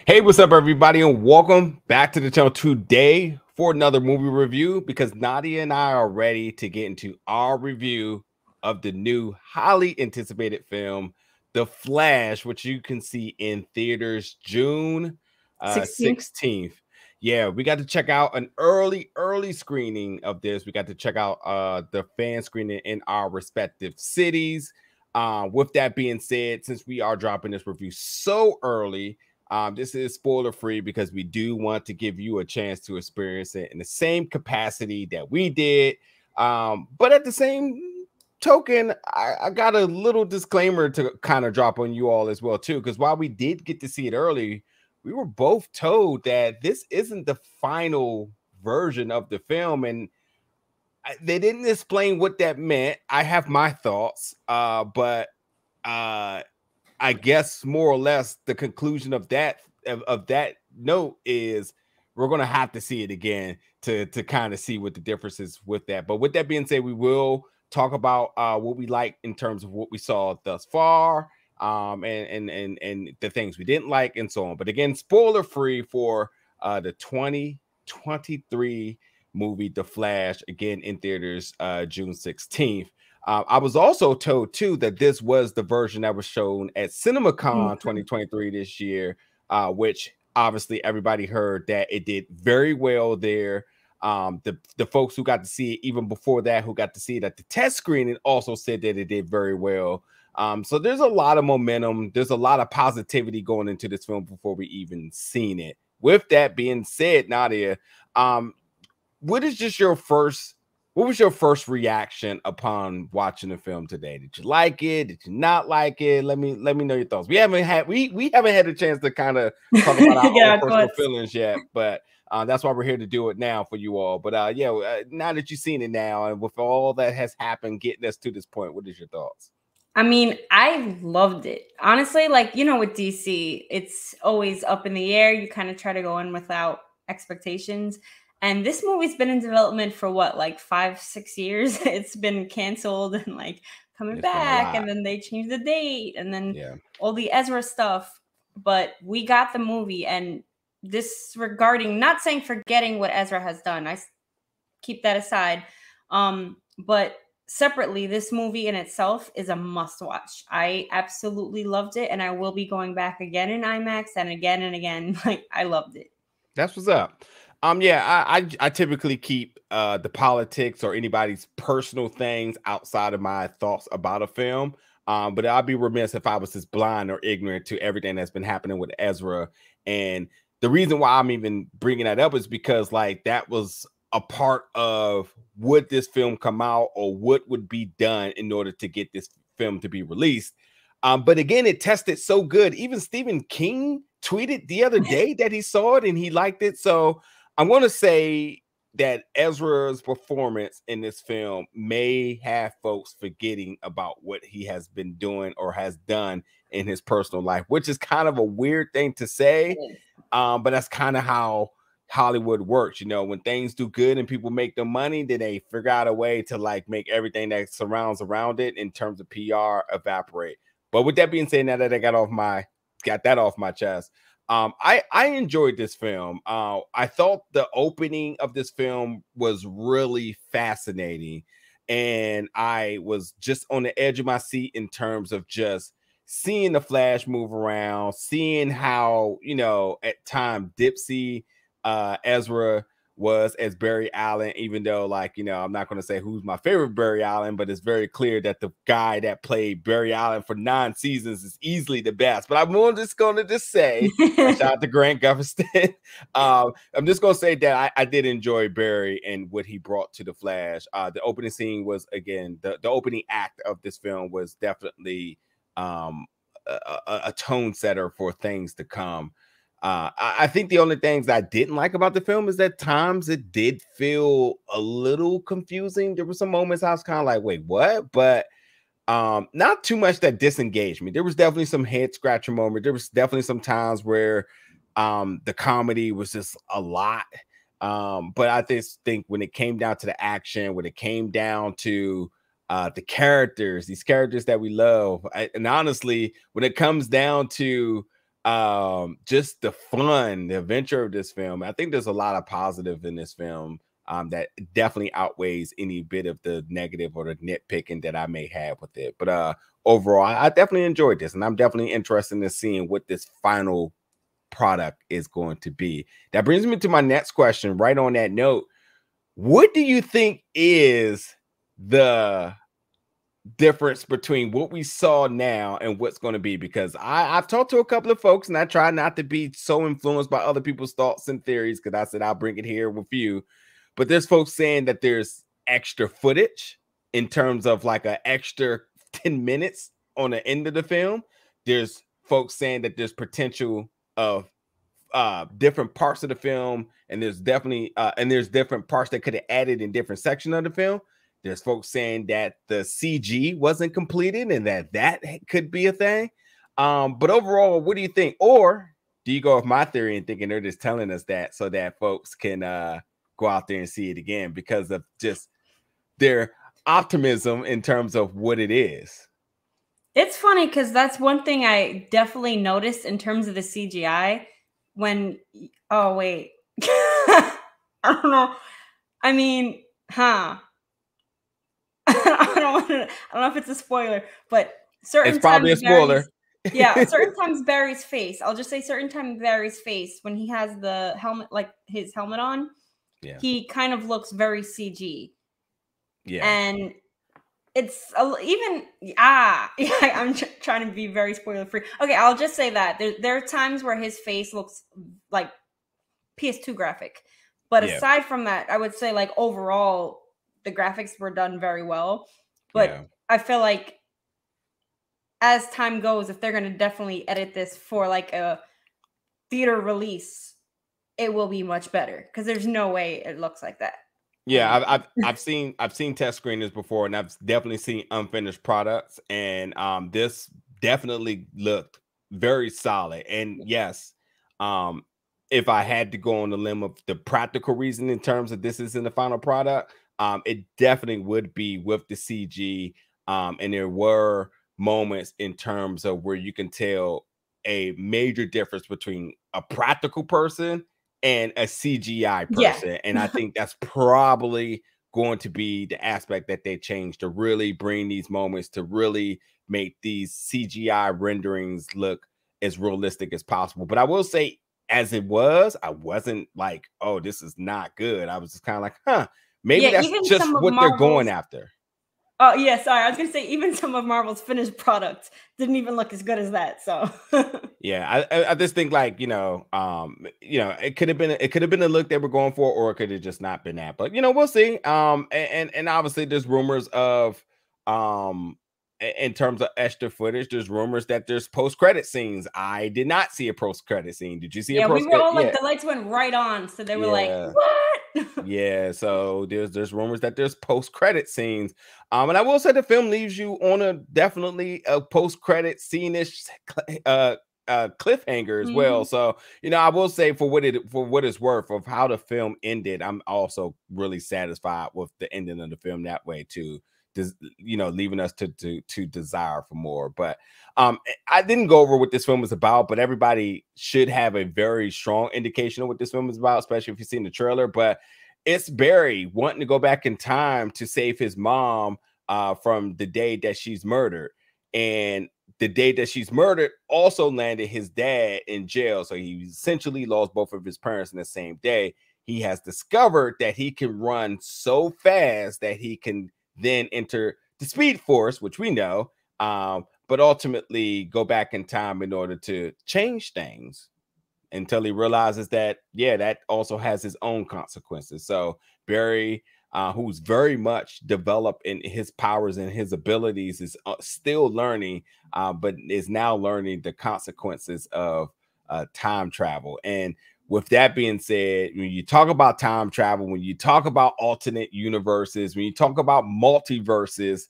Hey, what's up, everybody, and welcome back to the channel today for another movie review. Because Nadia and I are ready to get into our review of the new, highly anticipated film, The Flash, which you can see in theaters June 16th. 16th. Yeah, we got to check out an early screening of this. We got to check out the fan screening in our respective cities. With that being said, since we are dropping this review so early, this is spoiler free because we do want to give you a chance to experience it in the same capacity that we did. But at the same token, I got a little disclaimer to kind of drop on you all as well too, because while we did get to see it early, we were both told that this isn't the final version of the film, and they didn't explain what that meant. I have my thoughts, but I guess more or less the conclusion of that note is we're gonna have to see it again to kind of see what the difference is with that. But with that being said, we will talk about what we like in terms of what we saw thus far, and the things we didn't like and so on. But again, spoiler free for the 2023 movie The Flash, again in theaters June 16th. I was also told too that this was the version that was shown at CinemaCon 2023 this year, which obviously everybody heard that it did very well there. The folks who got to see it even before that, who got to see it at the test screening, also said that it did very well. So there's a lot of momentum. There's a lot of positivity going into this film before we even seen it. With that being said, Nadia, what is just your first? What was your first reaction upon watching the film today? Did you like it? Did you not like it? Let me know your thoughts. We haven't had a chance to kind of talk about our own personal feelings yet, but that's why we're here to do it now for you all. But now that you've seen it now, and with all that has happened, getting us to this point, what is your thoughts? I mean, I loved it. Honestly, like, with DC, it's always up in the air. You kind of try to go in without expectations. And this movie's been in development for what, like 5-6 years? It's been canceled and like coming back, and then they changed the date, and then all the Ezra stuff. But we got the movie, and disregarding, not saying forgetting what Ezra has done, I keep that aside. But separately, this movie in itself is a must watch. I absolutely loved it, and I will be going back again in IMAX and again and again. Like, I loved it. That's what's up. I typically keep the politics or anybody's personal things outside of my thoughts about a film. But I'd be remiss if I was just blind or ignorant to everything that's been happening with Ezra. And the reason why I'm even bringing that up is because like that was a part of would this film come out or what would be done in order to get this film to be released. But again, it tested so good. Even Stephen King tweeted the other day that he saw it and he liked it. So I'm going to say that Ezra's performance in this film may have folks forgetting about what he has been doing or has done in his personal life, which is kind of a weird thing to say. But that's kind of how Hollywood works. When things do good and people make the money, then they figure out a way to like make everything that surrounds around it in terms of PR evaporate. But with that being said, now that I got that off my chest, I enjoyed this film. I thought the opening of this film was really fascinating, and I was just on the edge of my seat in terms of just seeing the Flash move around, seeing how at time Dipsy Ezra was as Barry Allen, even though I'm not going to say who's my favorite Barry Allen, but it's very clear that the guy that played Barry Allen for 9 seasons is easily the best. But I'm just going to say shout out to Grant Gutherson. I'm just going to say that I did enjoy Barry and what he brought to the Flash. The opening scene was, again, the opening act of this film was definitely a tone setter for things to come. I think the only things I didn't like about the film is that times it did feel a little confusing. There were some moments I was kind of like, wait, what? But not too much that disengaged me. There was definitely some head scratcher moment. There was definitely some times where the comedy was just a lot. But I just think when it came down to the action, when it came down to the characters, these characters that we love, and honestly, when it comes down to just the fun, the adventure of this film. I think there's a lot of positive in this film that definitely outweighs any bit of the negative or the nitpicking that I may have with it. But overall, I definitely enjoyed this, and I'm definitely interested in seeing what this final product is going to be. That brings me to my next question. Right on that note, what do you think is the difference between what we saw now and what's going to be? Because I've talked to a couple of folks, and I try not to be so influenced by other people's thoughts and theories, because I said I'll bring it here with you. But there's folks saying that there's extra footage in terms of like an extra 10 minutes on the end of the film. There's folks saying that there's potential of different parts of the film, and there's definitely there's different parts that could have added in different sections of the film. There's folks saying that the CG wasn't completed and that could be a thing. But overall, what do you think? Or do you go with my theory and thinking they're just telling us that so that folks can go out there and see it again because of just their optimism in terms of what it is? It's funny because that's one thing I definitely noticed in terms of the CGI. Oh wait, I don't know. I mean, I don't know if it's a spoiler, but it's probably a spoiler. Certain times Barry's face. I'll just say certain times Barry's face when he has the helmet, like his helmet on. Yeah, he kind of looks very CG. Yeah, and it's I'm trying to be very spoiler free. Okay, I'll just say that there are times where his face looks like PS2 graphic, but aside from that, I would say like overall the graphics were done very well. But I feel like as time goes, if they're going to definitely edit this for like a theater release, it will be much better because there's no way it looks like that. Yeah, I've seen test screeners before, and I've definitely seen unfinished products, and this definitely looked very solid. And yes, if I had to go on the limb of the practical reason in terms of this isn't the final product, it definitely would be with the CG. And there were moments in terms of where you can tell a major difference between a practical person and a CGI person. Yeah. And I think that's probably going to be the aspect that they changed to really bring these moments to really make these CGI renderings look as realistic as possible. But I will say, as it was, I wasn't like, oh, this is not good. I was just kind of like, maybe that's just what they're going after. Oh, yeah, sorry. I was going to say, even some of Marvel's finished products didn't even look as good as that. So, yeah, I just think like, it could have been a look they were going for, or it could have just not been that. But, we'll see. And obviously there's rumors of, in terms of extra footage, there's rumors that there's post-credit scenes. I did not see a post-credit scene. Did you see a post-credit? Yeah, we were all like, the lights went right on. So they were like, what? Yeah, so there's rumors that there's post-credit scenes. And I will say the film leaves you on definitely a post-credit scene-ish cliffhanger as well. So, I will say for what it's worth of how the film ended, I'm also really satisfied with the ending of the film that way too. Leaving us to desire for more. But I didn't go over what this film is about, but everybody should have a very strong indication of what this film is about, especially if you've seen the trailer. But it's Barry wanting to go back in time to save his mom from the day that she's murdered. And the day that she's murdered also landed his dad in jail. So he essentially lost both of his parents in the same day. He has discovered that he can run so fast that he can then enter the Speed Force, which we know, but ultimately go back in time in order to change things until he realizes that, that also has his own consequences. So Barry, who's very much developed in his powers and his abilities, is still learning, but is now learning the consequences of time travel. And with that being said, when you talk about time travel, when you talk about alternate universes, when you talk about multiverses,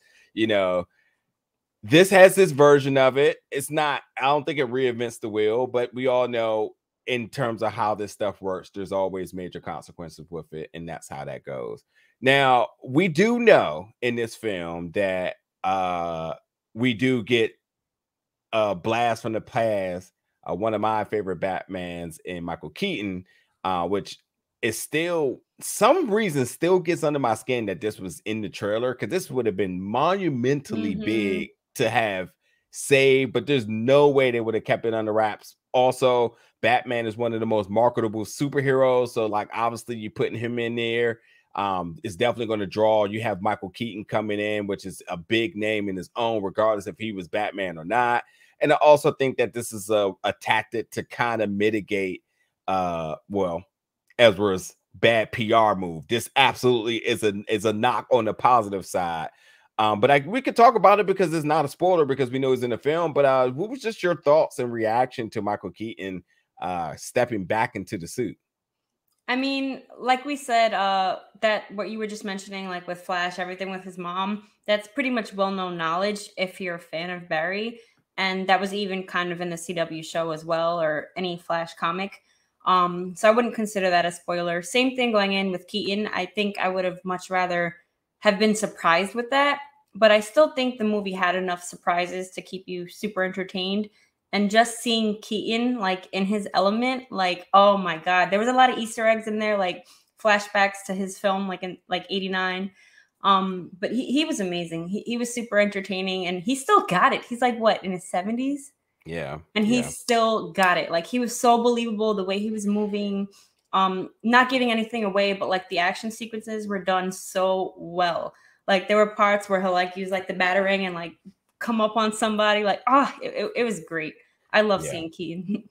this has this version of it. It's not, I don't think it reinvents the wheel, but we all know in terms of how this stuff works, there's always major consequences with it. And that's how that goes. Now, we do know in this film that we do get a blast from the past one of my favorite Batmans in Michael Keaton, which is still some reason still gets under my skin that this was in the trailer, because this would have been monumentally big to have saved, but there's no way they would have kept it under wraps. Also, Batman is one of the most marketable superheroes, so like obviously you putting him in there is definitely going to draw. You have Michael Keaton coming in, which is a big name in his own, regardless if he was Batman or not. And I also think that this is a tactic to kind of mitigate well, Ezra's bad PR move. This absolutely is a knock on the positive side. But we could talk about it because it's not a spoiler because we know he's in the film. But what was just your thoughts and reaction to Michael Keaton stepping back into the suit? I mean, like we said, that what you were just mentioning, like with Flash, everything with his mom, that's pretty much well-known knowledge if you're a fan of Barry. And that was even kind of in the CW show as well, or any Flash comic. So I wouldn't consider that a spoiler. Same thing going in with Keaton. I think I would have much rather have been surprised with that. But I still think the movie had enough surprises to keep you super entertained. And just seeing Keaton like in his element, like, oh my God, there was a lot of Easter eggs in there, like flashbacks to his film, like in like 89. But he was amazing. He was super entertaining, and he still got it. He's like, what, in his 70s? Yeah. And he still got it. Like, he was so believable, the way he was moving, not giving anything away, but like the action sequences were done so well. Like, there were parts where he'll like use like the batarang and like come up on somebody. Like, it was great. I love seeing Keaton.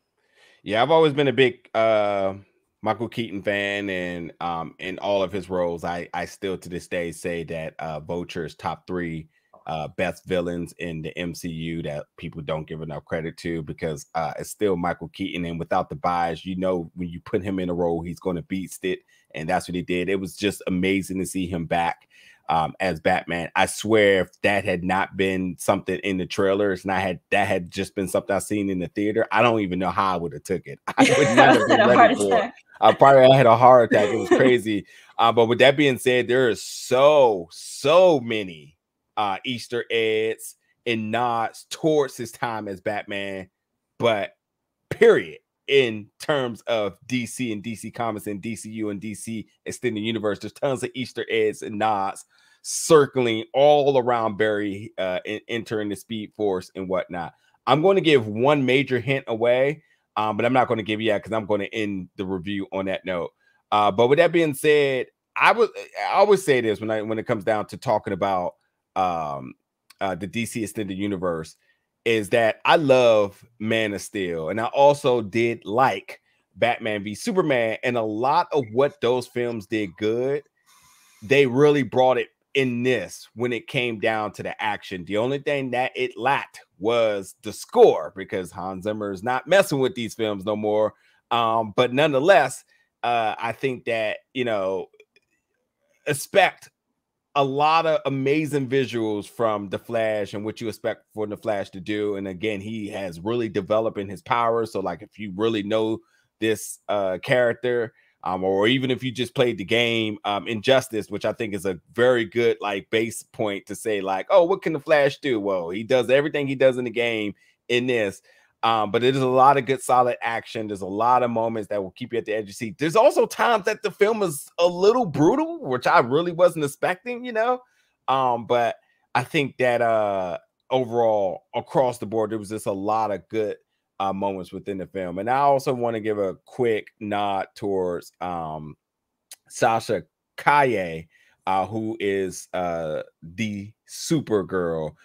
Yeah, I've always been a big Michael Keaton fan, and in all of his roles, I still to this day say that Vulture's top 3 best villains in the MCU that people don't give enough credit to, because it's still Michael Keaton, and without the bias, you know, when you put him in a role, he's going to beast it, and that's what he did. It was just amazing to see him back as Batman. I swear, if that had not been something in the trailers, and that had just been something I seen in the theater, I don't even know how I would have took it. I would not have been ready for it. I probably had a heart attack. It was crazy. But with that being said, there is so many Easter eggs and nods towards his time as Batman, but period, in terms of DC and DC Comics and DCU and DC Extended Universe, there's tons of Easter eggs and nods circling all around Barry entering the Speed Force and whatnot. I'm going to give one major hint away, but I'm not going to give you that because I'm going to end the review on that note. But with that being said, I always say this when it comes down to talking about the DC Extended Universe, is that I love Man of Steel, and I also did like Batman v Superman, and a lot of what those films did good, they really brought it in this when it came down to the action. The only thing that it lacked was the score, because Hans Zimmer is not messing with these films no more. But nonetheless, I think that, you know, expect a lot of amazing visuals from the Flash and what you expect for the Flash to do. And again, he has really developed in his powers. So like, if you really know this character, or even if you just played the game Injustice, which I think is a very good like base point to say like, oh, what can the Flash do? Well, he does everything he does in the game in this. But it is a lot of good, solid action. There's a lot of moments that will keep you at the edge of your seat. There's also times that the film is a little brutal, which I really wasn't expecting, you know. But I think that overall, across the board, there was just a lot of good moments within the film. And I also want to give a quick nod towards Sasha Calle, who is the Supergirl.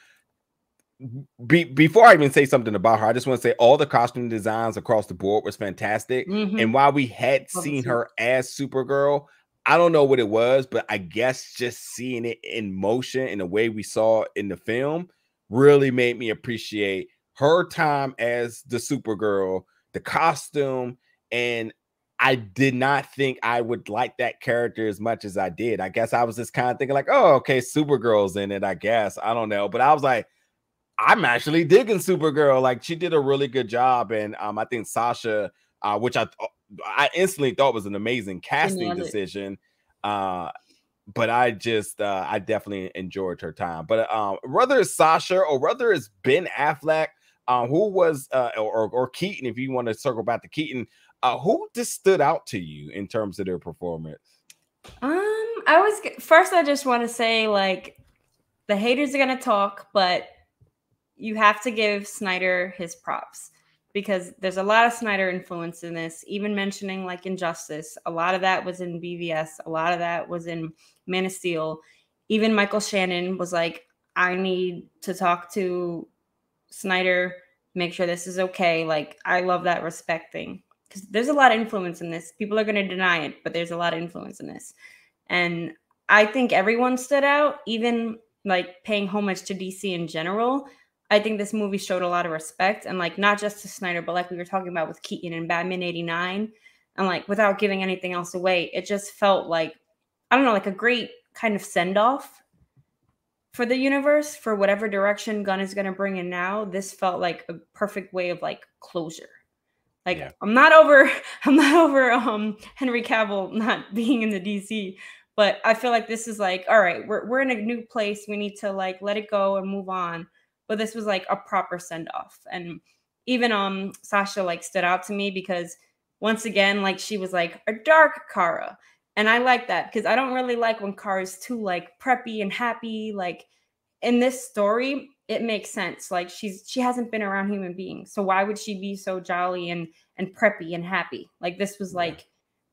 Before I even say something about her, I just want to say all the costume designs across the board was fantastic. And while we had seen her as Supergirl, I don't know what it was, but I guess just seeing it in motion in the way we saw it in the film really made me appreciate her time as the Supergirl, the costume. And I did not think I would like that character as much as I did. I guess I was just kind of thinking like, oh, okay, Supergirl's in it, I guess. I don't know. But I was like, I'm actually digging Supergirl. Like, she did a really good job. And I think Sasha, which I instantly thought was an amazing casting decision. But I definitely enjoyed her time. But whether it's Sasha or whether it's Ben Affleck, Who was or Keaton, if you want to circle back to Keaton, who just stood out to you in terms of their performance? I just want to say, like, the haters are gonna talk, but you have to give Snyder his props because there's a lot of Snyder influence in this. Even mentioning like Injustice, a lot of that was in BVS, a lot of that was in Man of Steel. Even Michael Shannon was like, I need to talk to Snyder, make sure this is okay. Like, I love that respect thing because there's a lot of influence in this. People are going to deny it, but there's a lot of influence in this. And I think everyone stood out, even like paying homage to DC in general. I think this movie showed a lot of respect, and like not just to Snyder, but like we were talking about with Keaton and Batman 89. And like without giving anything else away, it just felt like, I don't know, like a great kind of send off for the universe for whatever direction Gunn is going to bring in now. This felt like a perfect way of like closure. Like, yeah. I'm not over Henry Cavill not being in the DC, but I feel like this is like, all right, we're in a new place. We need to like let it go and move on. But this was like a proper send off. And even Sasha like stood out to me because once again, like she was like a dark Kara. And I like that because I don't really like when Kara's too like preppy and happy. Like in this story, it makes sense. Like she hasn't been around human beings. So why would she be so jolly and preppy and happy? Like this was like,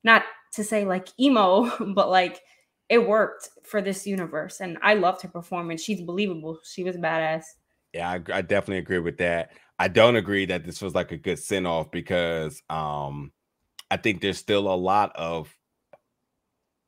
not to say like emo, but like it worked for this universe. And I loved her performance. She's believable. She was badass. Yeah, I definitely agree with that. I don't agree that this was like a good send off because I think there's still a lot of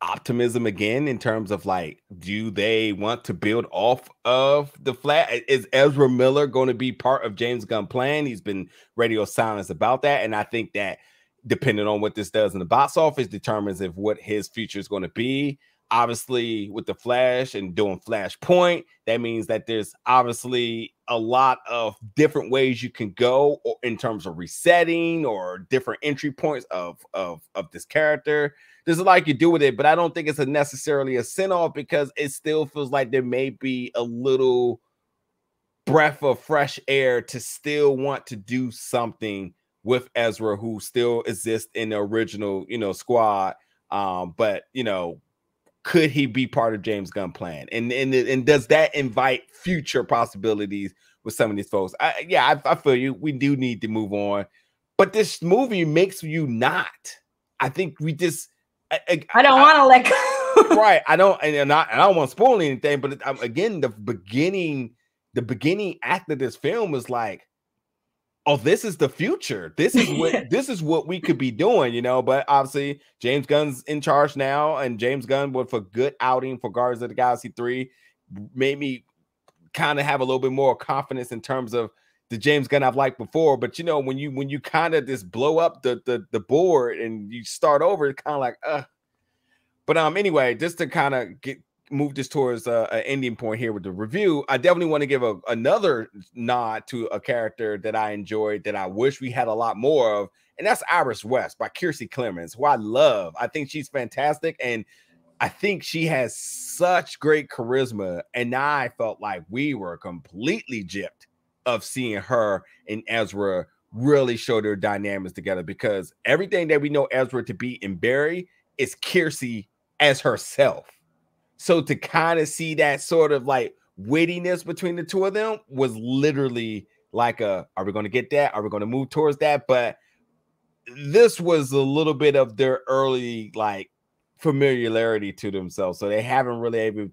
optimism again in terms of like, do they want to build off of the Flash? Is Ezra Miller going to be part of James Gunn plan? He's been radio silence about that, and I think that depending on what this does in the box office determines if what his future is going to be. Obviously, with the Flash and doing Flashpoint, that means that there's obviously a lot of different ways you can go in terms of resetting or different entry points of this character. There's a lot you can do with it, but I don't think it's necessarily a send-off because it still feels like there may be a little breath of fresh air to still want to do something with Ezra, who still exists in the original, squad. But could he be part of James Gunn plan? And does that invite future possibilities with some of these folks? I feel you. We do need to move on, but this movie makes you not. I think we just. I don't want to let go. Right. I don't want to spoil anything, but again, the beginning act of this film was like, oh, this is the future. This is what we could be doing, But obviously, James Gunn's in charge now, and James Gunn, with a good outing for Guardians of the Galaxy 3, made me kind of have a little bit more confidence in terms of the James Gunn I've liked before. But when you kind of just blow up the board and you start over, it's kind of like, But anyway, just to kind of move this towards an ending point here with the review, I definitely want to give another nod to a character that I enjoyed that I wish we had a lot more of, and that's Iris West by Kiersey Clemons, who I love. I think she's fantastic, and I think she has such great charisma, and I felt like we were completely gypped of seeing her and Ezra really show their dynamics together, because everything that we know Ezra to be in Barry is Kiersey as herself. So to kind of see that sort of like wittiness between the two of them was literally like are we going to get that? Are we going to move towards that? But this was a little bit of their early like familiarity to themselves. So they haven't really able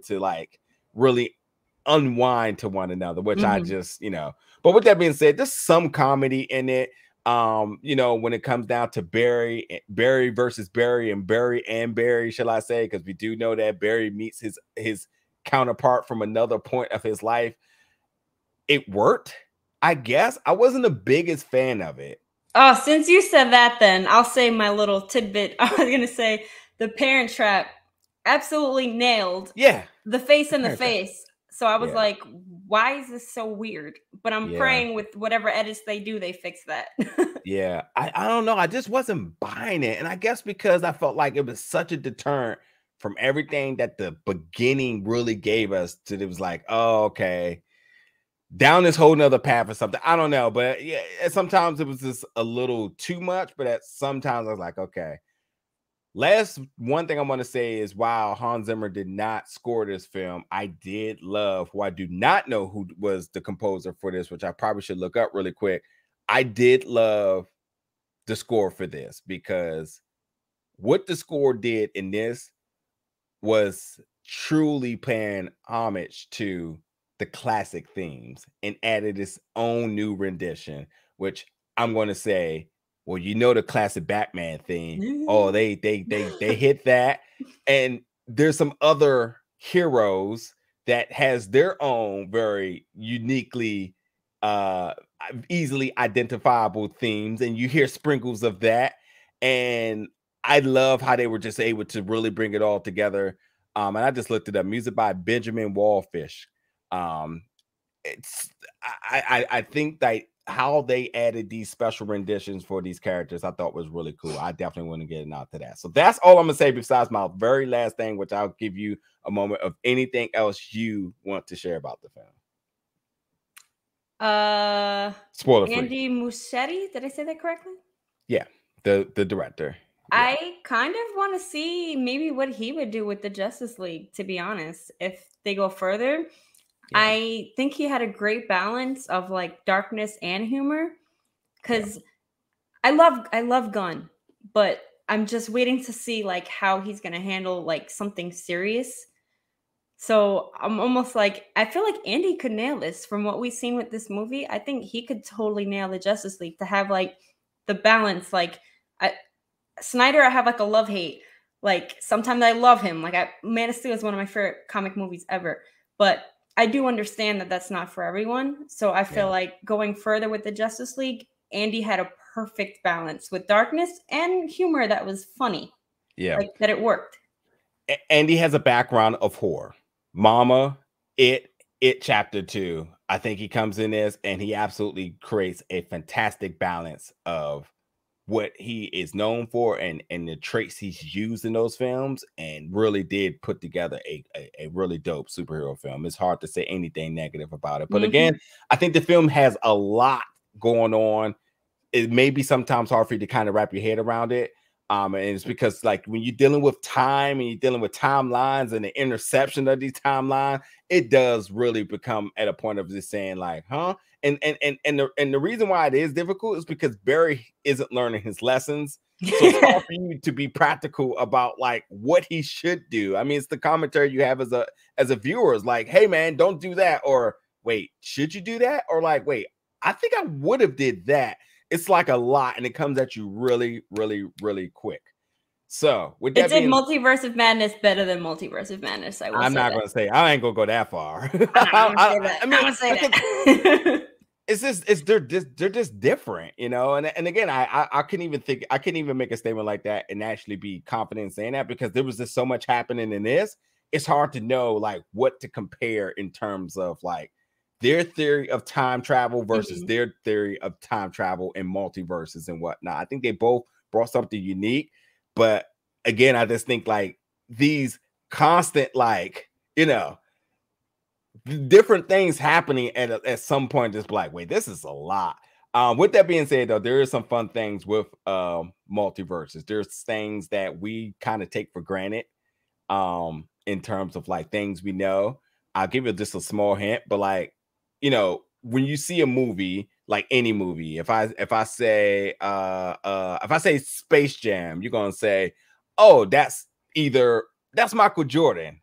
to like really unwind to one another, which I just, but with that being said, there's some comedy in it. When it comes down to Barry versus Barry and Barry, shall I say, because we do know that Barry meets his counterpart from another point of his life. It worked, I guess. I wasn't the biggest fan of it. Oh, since you said that, then I'll say my little tidbit. I was gonna say the Parent Trap absolutely nailed. Yeah, the face in the face. So I was like, why is this so weird? But I'm praying with whatever edits they do, they fix that. Yeah, I don't know. I just wasn't buying it. And I guess because I felt like it was such a deterrent from everything that the beginning really gave us, to it was like, oh, okay, down this whole nother path or something. I don't know, but yeah, sometimes it was just a little too much, but sometimes I was like, okay. Last one thing I want to say is while Hans Zimmer did not score this film, I did love, who I do not know who was the composer for this, which I probably should look up really quick. I did love the score for this, because what the score did in this was truly paying homage to the classic themes and added its own new rendition, which I'm going to say, well, you know, the classic Batman theme. Oh, they hit that. And there's some other heroes that has their own very uniquely easily identifiable themes, and you hear sprinkles of that. And I love how they were just able to really bring it all together. And I just looked it up. Music by Benjamin Wallfish. It's I think that how they added these special renditions for these characters, I thought was really cool. I definitely want to get out to that. So that's all I'm gonna say besides my very last thing, which I'll give you a moment of anything else you want to share about the film. Spoiler free. Andy Muschietti, did I say that correctly? Yeah, the director. Yeah. I kind of want to see maybe what he would do with the Justice League, to be honest, if they go further. Yeah. I think he had a great balance of like darkness and humor, because I love Gunn, but I'm just waiting to see like how he's going to handle like something serious. So I'm almost like, I feel like Andy could nail this from what we've seen with this movie. I think he could totally nail the Justice League, to have like the balance. Like Snyder, I have like a love-hate. Like sometimes I love him. Like Man of Steel is one of my favorite comic movies ever. But I do understand that that's not for everyone. So I feel like going further with the Justice League, Andy had a perfect balance with darkness and humor that was funny. Yeah. Like that it worked. Andy has a background of horror. Mama, It Chapter 2. I think he comes in this and he absolutely creates a fantastic balance of what he is known for and the traits he's used in those films, and really did put together a really dope superhero film. It's hard to say anything negative about it. But again, I think the film has a lot going on. It may be sometimes hard for you to kind of wrap your head around it. And it's because like when you're dealing with time and you're dealing with timelines and the interception of these timelines, it does really become at a point of just saying like, huh? And the reason why it is difficult is because Barry isn't learning his lessons. So it's hard for you to be practical about like what he should do. I mean, it's the commentary you have as a viewer is like, hey man, don't do that. Or wait, should you do that? Or like, wait, I think I would have did that. It's like a lot, and it comes at you really, really, really quick. So with that, it did Multiverse of Madness better than Multiverse of Madness. I'm not going to say. I ain't going to go that far. I'm going to say that. It's just they're just different, you know. And again, I couldn't even make a statement like that and actually be confident in saying that, because there was just so much happening in this. It's hard to know like what to compare in terms of like their theory of time travel versus their theory of time travel and multiverses and whatnot. I think they both brought something unique, but again, I just think like these constant, like, you know, different things happening at some point, just like, wait, this is a lot. With that being said, though, there is some fun things with multiverses. There's things that we kind of take for granted in terms of like things we know. I'll give you just a small hint, but like, you know, when you see a movie, like any movie, if I say Space Jam, you're gonna say, oh, that's Michael Jordan.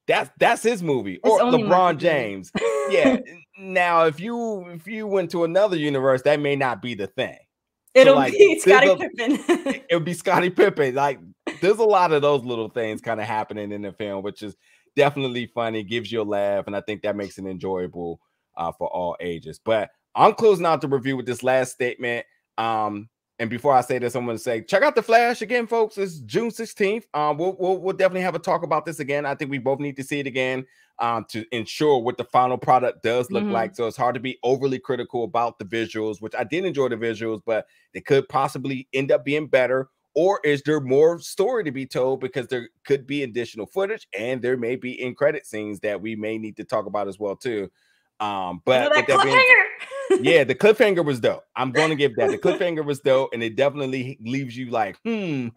That's his movie, or LeBron James. Yeah. Now, if you went to another universe, that may not be the thing. It'll be Scottie Pippen. It'll be Scottie Pippen. Like, there's a lot of those little things kind of happening in the film, which is definitely funny, gives you a laugh, and I think that makes it enjoyable for all ages. But I'm closing out the review with this last statement. And before I say this, I'm going to say, check out The Flash again, folks. It's June 16th. We'll definitely have a talk about this again. I think we both need to see it again to ensure what the final product does look like. So it's hard to be overly critical about the visuals, which I did enjoy the visuals, but they could possibly end up being better. Or is there more story to be told? Because there could be additional footage, and there may be in credit scenes that we may need to talk about as well too. But that cliffhanger. Yeah, the cliffhanger was dope. I'm going to give that. The cliffhanger was dope, and it definitely leaves you like, But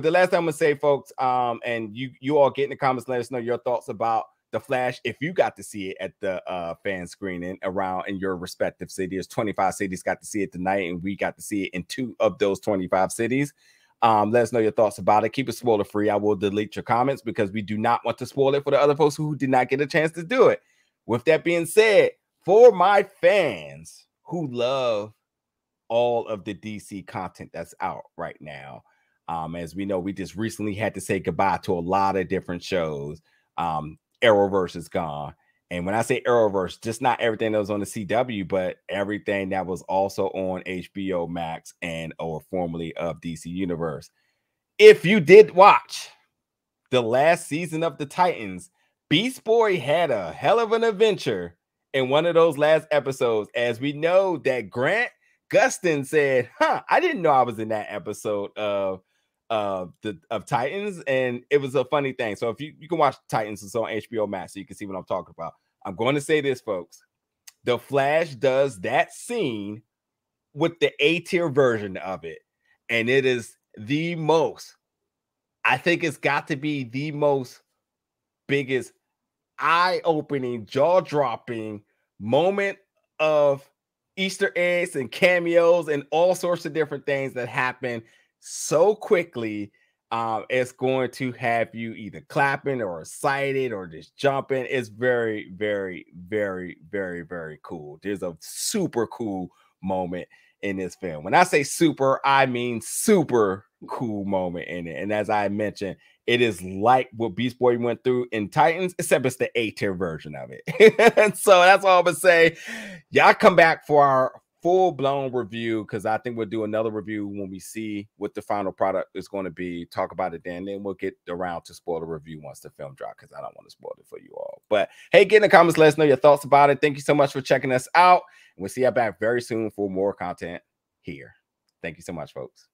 the last time I'm gonna say, folks, and you all get in the comments, let us know your thoughts about The Flash. If you got to see it at the fan screening around in your respective cities, 25 cities got to see it tonight, and we got to see it in 2 of those 25 cities. Let us know your thoughts about it. Keep it spoiler free. I will delete your comments because we do not want to spoil it for the other folks who did not get a chance to do it. With that being said, for my fans who love all of the DC content that's out right now, as we know, we just recently had to say goodbye to a lot of different shows. Arrowverse is gone. And when I say Arrowverse, just not everything that was on the CW, but everything that was also on HBO Max and or formerly of DC Universe. If you did watch the last season of the Titans, Beast Boy had a hell of an adventure in one of those last episodes, as we know that Grant Gustin said, I didn't know I was in that episode of Titans, and it was a funny thing. So if you can watch Titans, it's on HBO Max, so you can see what I'm talking about. I'm going to say this, folks. The Flash does that scene with the A-tier version of it, and it is the most, I think it's got to be the most biggest eye-opening, jaw-dropping moment of Easter eggs and cameos and all sorts of different things that happen so quickly. It's going to have you either clapping or excited or just jumping. It's very, very, very, very, very cool. There's a super cool moment in this film. When I say super, I mean super cool moment in it. And as I mentioned, it is like what Beast Boy went through in Titans, except it's the A-tier version of it. And so that's all I'm gonna say. Y'all come back for our full-blown review, because I think we'll do another review when we see what the final product is going to be, talk about it then we'll get around to spoil the review once the film drops, because I don't want to spoil it for you all. But hey, get in the comments, let us know your thoughts about it. Thank you so much for checking us out, and we'll see you back very soon for more content here. Thank you so much, folks.